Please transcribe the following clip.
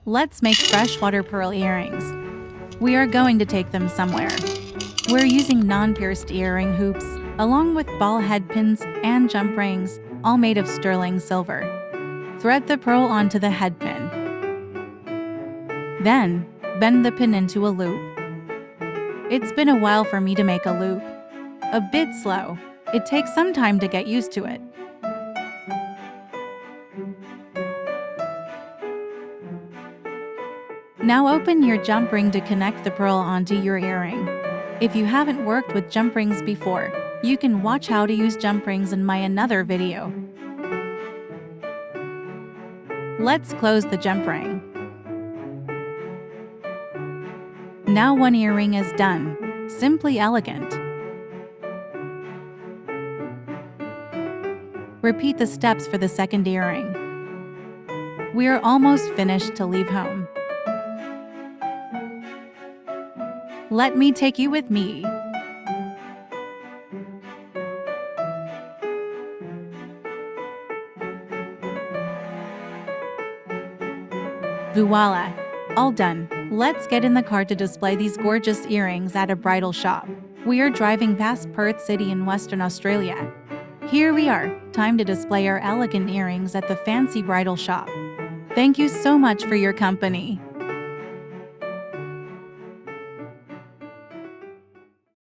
Let's make freshwater pearl earrings. We are going to take them somewhere. We're using non-pierced earring hoops, along with ball headpins and jumprings, all made of sterling silver. Thread the pearl onto the headpin. Then, bend the pin into a loop. It's been a while for me to make a loop. A bit slow. It takes some time to get used to it. Now open your jump ring to connect the pearl onto your earring. If you haven't worked with jump rings before, you can watch how to use jump rings in my another video. Let's close the jump ring. Now one earring is done. Simply elegant. Repeat the steps for the second earring. We're almost finished to leave home. Let me take you with me. Voila! All done. Let's get in the car to display these gorgeous earrings at a bridal shop. We are driving past Perth City in Western Australia. Here we are, time to display our elegant earrings at the fancy bridal shop. Thank you so much for your company.